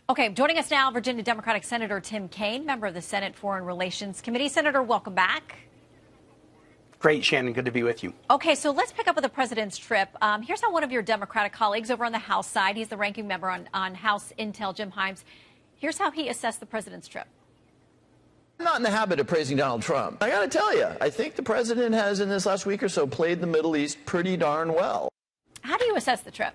Okay, joining us now, Virginia Democratic Senator Tim Kaine, member of the Senate Foreign Relations Committee. Senator, welcome back. Great, Shannon. Good to be with you. Okay, so let's pick up with the president's trip. Here's how one of your Democratic colleagues over on the House side, he's the ranking member on House Intel, Jim Himes. Here's how he assessed the president's trip. I'm not in the habit of praising Donald Trump. I got to tell you, I think the president has, in this last week or so, played the Middle East pretty darn well. How do you assess the trip?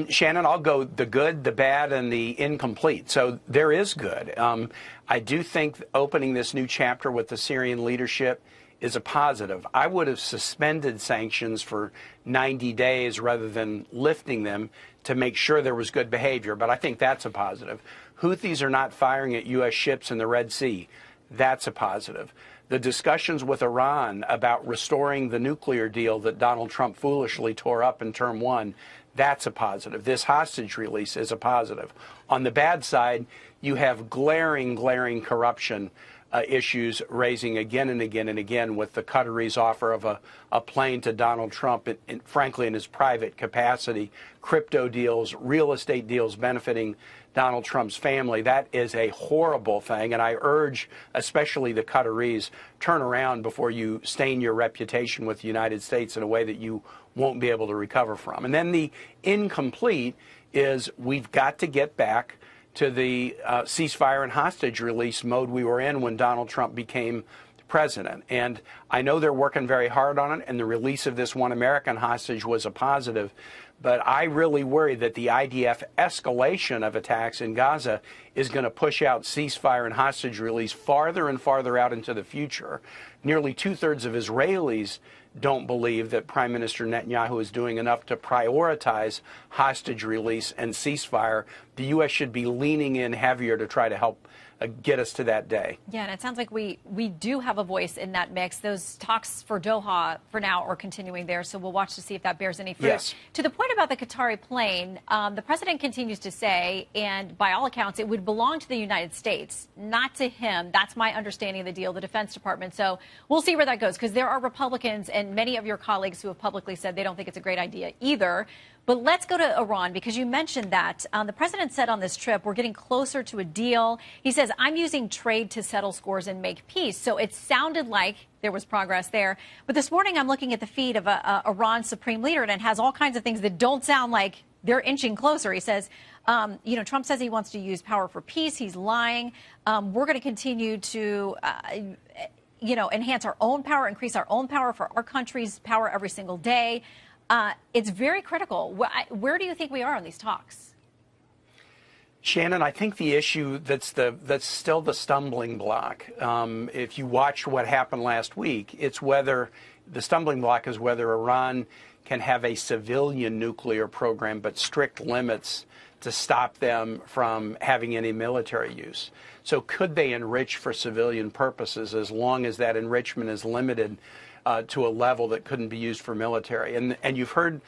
Shannon, I'll go the good, the bad, and the incomplete. So there is good. I do think opening this new chapter with the Syrian leadership is a positive. I would have suspended sanctions for 90 days rather than lifting them to make sure there was good behavior, but I think that's a positive. Houthis are not firing at U.S. ships in the Red Sea. That's a positive. The discussions with Iran about restoring the nuclear deal that Donald Trump foolishly tore up in term one, that's a positive. This hostage release is a positive. On the bad side, you have glaring corruption issues raising again and again and again with the Qataris' offer of a plane to Donald Trump, frankly, in his private capacity, crypto deals, real estate deals benefiting Donald Trump's family. That is a horrible thing, and I urge especially the Qataris, turn around before you stain your reputation with the United States in a way that you won't be able to recover from. And then the incomplete is we've got to get back to the ceasefire and hostage release mode we were in when Donald Trump became president. And I know they're working very hard on it, and the release of this one American hostage was a positive. But I really worry that the IDF escalation of attacks in Gaza is going to push out ceasefire and hostage release farther and farther out into the future. Nearly two-thirds of Israelis don't believe that Prime Minister Netanyahu is doing enough to prioritize hostage release and ceasefire. The U.S. should be leaning in heavier to try to help get us to that day. Yeah, and it sounds like we do have a voice in that mix. Those talks for Doha, for now, are continuing there, so we'll watch to see if that bears any fruit. Yes. To the point about the Qatari plane, the president continues to say, and by all accounts, it would belong to the United States, not to him. That's my understanding of the deal, the Defense Department. So we'll see where that goes, because there are Republicans and many of your colleagues who have publicly said they don't think it's a great idea either. But let's go to Iran, because you mentioned that. The president said on this trip, we're getting closer to a deal. He says, I'm using trade to settle scores and make peace. So it sounded like there was progress there. But this morning, I'm looking at the feed of Iran's supreme leader, and it has all kinds of things that don't sound like they're inching closer. He says, Trump says he wants to use power for peace. He's lying. We're going to continue to enhance our own power, increase our own power for our country's power every single day. It's very critical. Where do you think we are on these talks? Shannon, I think the issue that's still the stumbling block, if you watch what happened last week, it's whether the stumbling block is whether Iran can have a civilian nuclear program, but strict limits to stop them from having any military use. So could they enrich for civilian purposes as long as that enrichment is limited to a level that couldn't be used for military? And you've heard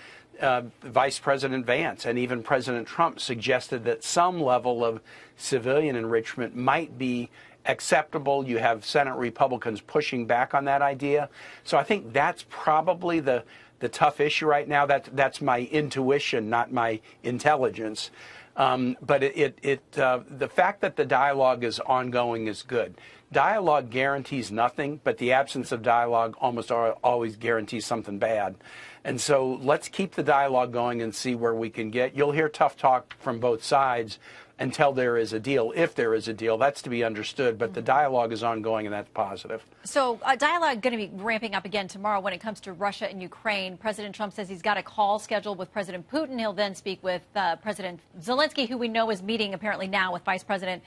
Vice President Vance and even President Trump suggested that some level of civilian enrichment might be acceptable. You have Senate Republicans pushing back on that idea. So I think that's probably the tough issue right now. That's my intuition, not my intelligence. But the fact that the dialogue is ongoing is good. Dialogue guarantees nothing, but the absence of dialogue almost always guarantees something bad. And so let's keep the dialogue going and see where we can get. You'll hear tough talk from both sides until there is a deal. If there is a deal, that's to be understood. But the dialogue is ongoing, and that's positive. So dialogue going to be ramping up again tomorrow when it comes to Russia and Ukraine. President Trump says he's got a call scheduled with President Putin. He'll then speak with President Zelensky, who we know is meeting apparently now with Vice President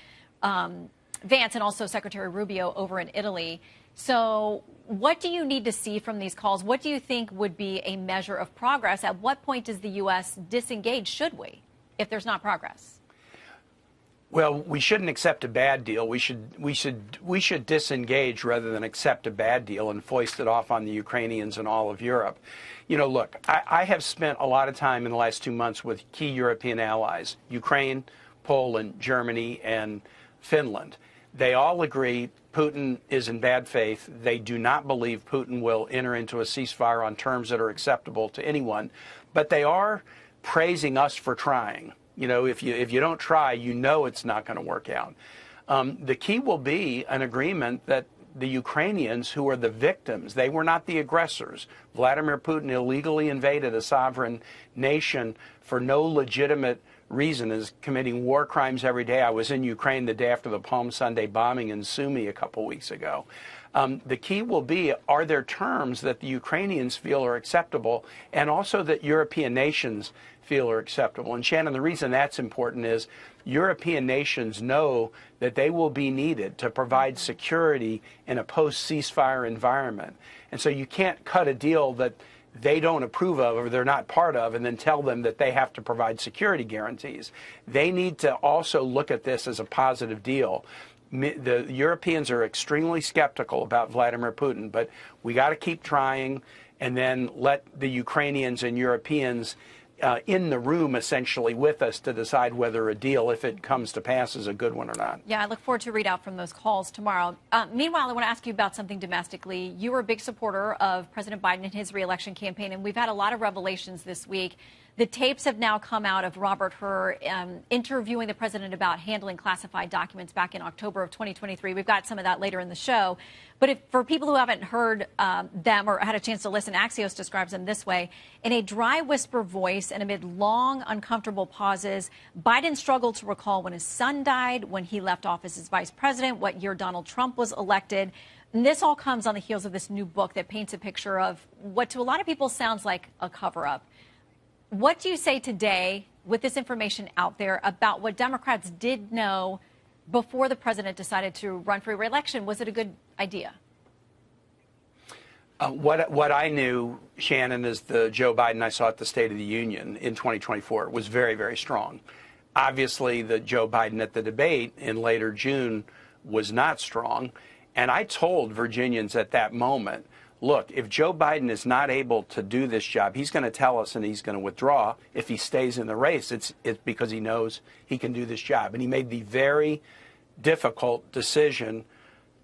Vance and also Secretary Rubio over in Italy. So what do you need to see from these calls? What do you think would be a measure of progress? At what point does the U.S. disengage, should we, if there's not progress? Well, we shouldn't accept a bad deal. We should disengage rather than accept a bad deal and foist it off on the Ukrainians and all of Europe. You know, look, I have spent a lot of time in the last 2 months with key European allies, Ukraine, Poland, Germany, and Finland. They all agree Putin is in bad faith. They do not believe Putin will enter into a ceasefire on terms that are acceptable to anyone. But they are praising us for trying. You know, if you don't try, you know it's not going to work out. The key will be an agreement that the Ukrainians, who are the victims, they were not the aggressors. Vladimir Putin illegally invaded a sovereign nation for no legitimate reason, is committing war crimes every day. I was in Ukraine the day after the Palm Sunday bombing in Sumy a couple weeks ago. The key will be, are there terms that the Ukrainians feel are acceptable and also that European nations feel are acceptable? And Shannon, the reason that's important is European nations know that they will be needed to provide security in a post-ceasefire environment. And so you can't cut a deal that they don't approve of or they're not part of and then tell them that they have to provide security guarantees. They need to also look at this as a positive deal. The Europeans are extremely skeptical about Vladimir Putin, but we got to keep trying and then let the Ukrainians and Europeans in the room essentially with us to decide whether a deal, if it comes to pass, is a good one or not. Yeah, I look forward to a readout from those calls tomorrow. Meanwhile, I want to ask you about something domestically. You were a big supporter of President Biden in his reelection campaign, and we've had a lot of revelations this week. The tapes have now come out of Robert Hur interviewing the president about handling classified documents back in October of 2023. We've got some of that later in the show. But for people who haven't heard them or had a chance to listen, Axios describes them this way. In a dry whisper voice and amid long, uncomfortable pauses, Biden struggled to recall when his son died, when he left office as vice president, what year Donald Trump was elected. And this all comes on the heels of this new book that paints a picture of what to a lot of people sounds like a cover-up. What do you say today, with this information out there, about what Democrats did know before the president decided to run for re-election? Was it a good idea? What I knew, Shannon, is the Joe Biden I saw at the State of the Union in 2024 was very, very strong. Obviously, the Joe Biden at the debate in later June was not strong. And I told Virginians at that moment, look, if Joe Biden is not able to do this job, he's going to tell us and he's going to withdraw. If he stays in the race, it's because he knows he can do this job. And he made the very difficult decision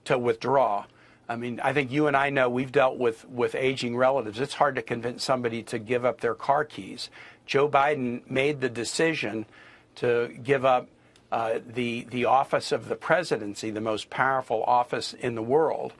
to withdraw. I mean, I think you and I know we've dealt with aging relatives. It's hard to convince somebody to give up their car keys. Joe Biden made the decision to give up the office of the presidency, the most powerful office in the world.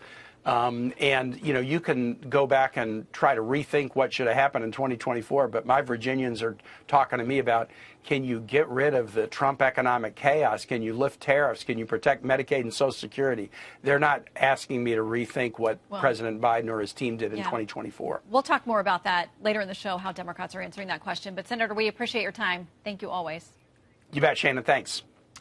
And, you know, you can go back and try to rethink what should have happened in 2024, but my Virginians are talking to me about, can you get rid of the Trump economic chaos? Can you lift tariffs? Can you protect Medicaid and Social Security? They're not asking me to rethink what President Biden or his team did in 2024. We'll talk more about that later in the show, how Democrats are answering that question. But, Senator, we appreciate your time. Thank you always. You bet, Shannon. Thanks.